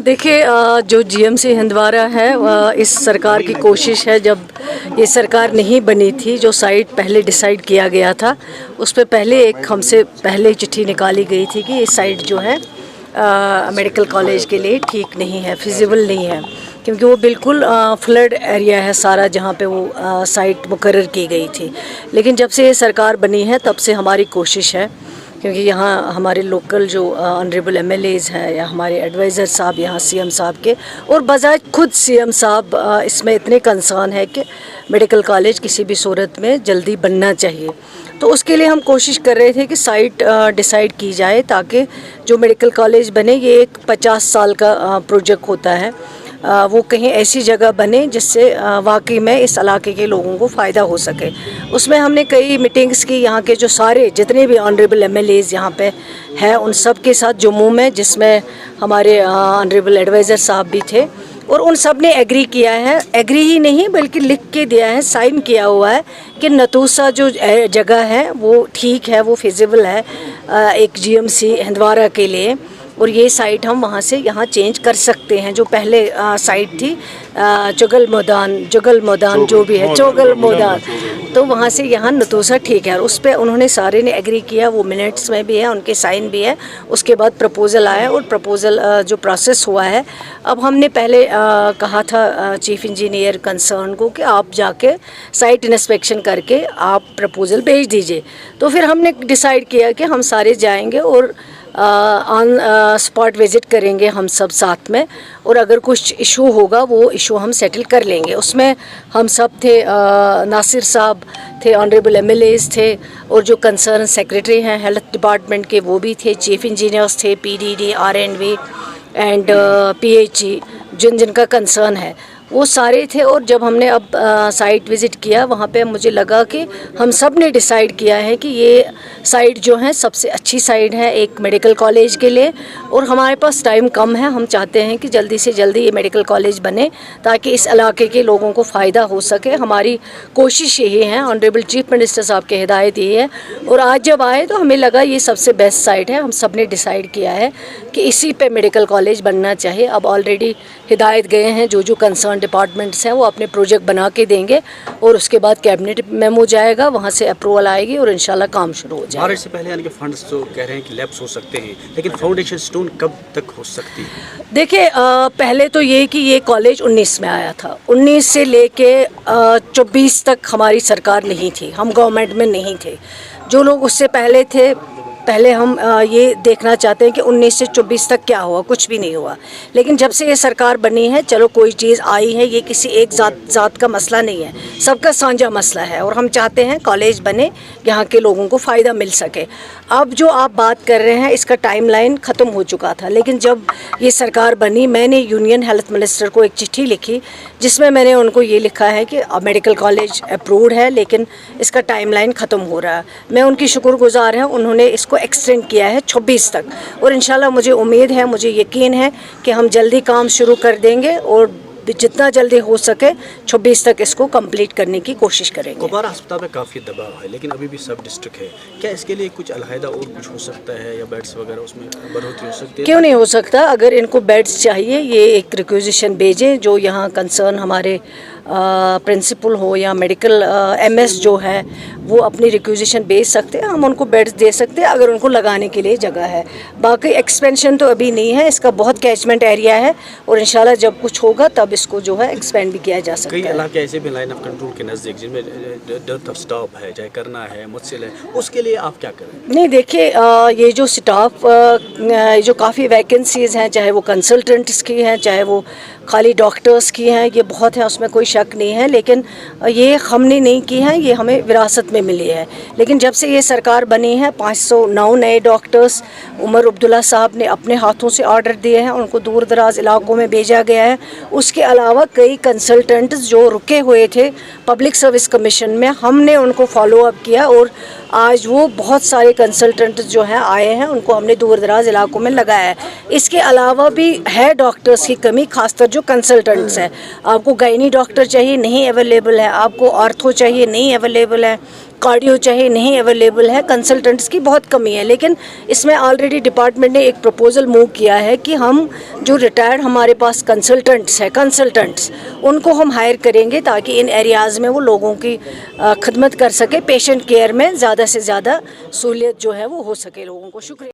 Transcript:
देखिए, जो जीएमसी हंदवारा है, इस सरकार की कोशिश है, जब ये सरकार नहीं बनी थी, जो साइट पहले डिसाइड किया गया था उस पर पहले हमसे पहले चिट्ठी निकाली गई थी कि ये साइट जो है मेडिकल कॉलेज के लिए ठीक नहीं है, फिजिबल नहीं है, क्योंकि वो बिल्कुल फ्लड एरिया है सारा जहाँ पे वो साइट मुकर्रर की गई थी। लेकिन जब से ये सरकार बनी है तब से हमारी कोशिश है, क्योंकि यहाँ हमारे लोकल जो ऑनरेबल एमएलएज़ हैं या हमारे एडवाइज़र साहब यहाँ सीएम साहब के, और बजाय खुद सीएम साहब इसमें इतने कंसर्न है कि मेडिकल कॉलेज किसी भी सूरत में जल्दी बनना चाहिए। तो उसके लिए हम कोशिश कर रहे थे कि साइट डिसाइड की जाए ताकि जो मेडिकल कॉलेज बने, ये एक 50 साल का प्रोजेक्ट होता है, वो कहीं ऐसी जगह बने जिससे वाकई में इस इलाके के लोगों को फ़ायदा हो सके। उसमें हमने कई मीटिंग्स की, यहाँ के जो सारे जितने भी ऑनरेबल एमएलएज़ यहाँ पे हैं उन सब के साथ जम्मू में, जिसमें हमारे ऑनरेबल एडवाइज़र साहब भी थे, और उन सब ने एग्री किया है, एग्री ही नहीं बल्कि लिख के दिया है, साइन किया हुआ है कि नतूसा जो जगह है वो ठीक है, वो फिजिबल है एक जीएमसी हंदवारा के लिए, और ये साइट हम वहाँ से यहाँ चेंज कर सकते हैं। जो पहले साइट थी चोगल मैदान जो भी है, चोगल मैदान, तो वहाँ से यहाँ नतूसा ठीक है, और उस पर उन्होंने सारे ने एग्री किया, वो मिनट्स में भी है, उनके साइन भी है। उसके बाद प्रपोज़ल आया, और प्रपोज़ल जो प्रोसेस हुआ है, अब हमने पहले कहा था चीफ इंजीनियर कंसर्न को कि आप जाके साइट इंस्पेक्शन करके आप प्रपोज़ल भेज दीजिए। तो फिर हमने डिसाइड किया कि हम सारे जाएंगे और ऑन स्पॉट विज़िट करेंगे हम सब साथ में, और अगर कुछ इशू होगा वो इशू हम सेटल कर लेंगे। उसमें हम सब थे, नासिर साहब थे, ऑनरेबल एमएलएज़ थे, और जो कंसर्न सेक्रेटरी हैं हेल्थ डिपार्टमेंट के वो भी थे, चीफ इंजीनियर्स थे, पीडीडी, आरएंडवी एंड पीएचई, जिनका कंसर्न है वो सारे थे। और जब हमने अब साइट विज़िट किया वहाँ पे मुझे लगा कि हम सब ने डिसाइड किया है कि ये साइट जो है सबसे अच्छी साइट है एक मेडिकल कॉलेज के लिए, और हमारे पास टाइम कम है, हम चाहते हैं कि जल्दी से जल्दी ये मेडिकल कॉलेज बने ताकि इस इलाके के लोगों को फ़ायदा हो सके। हमारी कोशिश यही है, ऑनरेबल चीफ मिनिस्टर साहब की हिदायत ये है, और आज जब आए तो हमें लगा ये सबसे बेस्ट साइट है। हम सब ने डिसाइड किया है कि इसी पे मेडिकल कॉलेज बनना चाहिए। अब ऑलरेडी हिदायत गए हैं, जो कंसर्न डिपार्टमेंट्स हैं वो अपने प्रोजेक्ट बना के देंगे, और उसके बाद कैबिनेट मेमो जाएगा, वहाँ से अप्रूवल आएगी और इंशाल्लाह काम शुरू हो जाएगा। बारिश से पहले यानी कि फंड्स तो कह रहे हैं कि लैप्स हो सकते हैं, लेकिन फाउंडेशन स्टोन कब तक हो सकती है? देखिए, पहले तो ये कि ये कॉलेज 19 में आया था, 19 से लेके 24 तक हमारी सरकार नहीं थी, हम गवर्नमेंट में नहीं थे। जो लोग उससे पहले थे, पहले हम ये देखना चाहते हैं कि 19 से 24 तक क्या हुआ, कुछ भी नहीं हुआ। लेकिन जब से ये सरकार बनी है, चलो कोई चीज़ आई है, ये किसी एक ज़ात का मसला नहीं है, सबका साझा मसला है, और हम चाहते हैं कॉलेज बने, यहाँ के लोगों को फ़ायदा मिल सके। अब जो आप बात कर रहे हैं इसका टाइमलाइन ख़त्म हो चुका था, लेकिन जब ये सरकार बनी मैंने यूनियन हेल्थ मिनिस्टर को एक चिट्ठी लिखी जिसमें मैंने उनको ये लिखा है कि अब मेडिकल कॉलेज अप्रूव्ड है लेकिन इसका टाइमलाइन ख़त्म हो रहा है। मैं उनकी शुक्रगुजार है, उन्होंने इसको एक्सटेंड किया है 26 तक, और इंशाल्लाह मुझे उम्मीद है, मुझे यकीन है कि हम जल्दी काम शुरू कर देंगे, और जितना जल्दी हो सके 26 तक इसको कंप्लीट करने की कोशिश करेंगे। कुपवारा अस्पताल में काफ़ी दबाव है, लेकिन अभी भी सब डिस्ट्रिक्ट है, क्या इसके लिए कुछ अलहदा और कुछ हो सकता है, या बेड्स वगैरह उसमें बढ़ोतरी हो सकती है? क्यों नहीं हो सकता, अगर इनको बेड्स चाहिए ये एक रिक्वेजिशन भेजें, जो यहाँ कंसर्न हमारे प्रिंसिपल हो या मेडिकल एमएस जो है वो अपनी रिक्वेजिशन भेज सकते हैं, हम उनको बेड्स दे सकते हैं अगर उनको लगाने के लिए जगह है। बाकी एक्सपेंशन तो अभी नहीं है, इसका बहुत कैचमेंट एरिया है, और इंशाल्लाह जब कुछ होगा तब इसको जो है एक्सपेंड भी किया जा सकता है। कई इलाके ऐसे भी लाइन ऑफ कंट्रोल के नज़दीक जिनमें डेथ ऑफ स्टाफ है, चाहे करना है मुश्किल है, उसके लिए आप क्या करें? नहीं, देखिए, ये जो स्टाफ जो काफ़ी वैकेंसीज़ हैं, चाहे वो कंसल्टेंट्स की हैं, चाहे वो खाली डॉक्टर्स की हैं, ये बहुत है, उसमें कोई शक नहीं है, लेकिन ये हमने नहीं की हैं, ये हमें विरासत में मिली है। लेकिन जब से ये सरकार बनी है 509 नए डॉक्टर्स उमर अब्दुल्ला साहब ने अपने हाथों से ऑर्डर दिए हैं, उनको दूर दराज इलाकों में भेजा गया है। उसके अलावा कई कंसल्टेंट्स जो रुके हुए थे पब्लिक सर्विस कमीशन में, हमने उनको फॉलो अप किया, और आज वो बहुत सारे कंसल्टेंट्स जो हैं आए हैं, उनको हमने दूर दराज इलाकों में लगाया है। इसके अलावा भी है डॉक्टर्स की कमी, खासकर जो कंसल्टेंट्स हैं। आपको गायनी डॉक्टर चाहिए, नहीं अवेलेबल है, आपको ऑर्थो चाहिए, नहीं अवेलेबल है, کارڈیو چاہے نہیں اویلیبل ہے, کنسلٹنٹس کی بہت کمی ہے. لیکن اس میں آلریڈی ڈپارٹمنٹ نے ایک پروپوزل موو کیا ہے کہ ہم جو ریٹائرڈ ہمارے پاس کنسلٹنٹس ان کو ہم ہائر کریں گے تاکہ ان ایریاز میں وہ لوگوں کی خدمت کر سکے, پیشنٹ کیئر میں زیادہ سے زیادہ سہولیت جو ہے وہ ہو سکے لوگوں کو. شکریہ.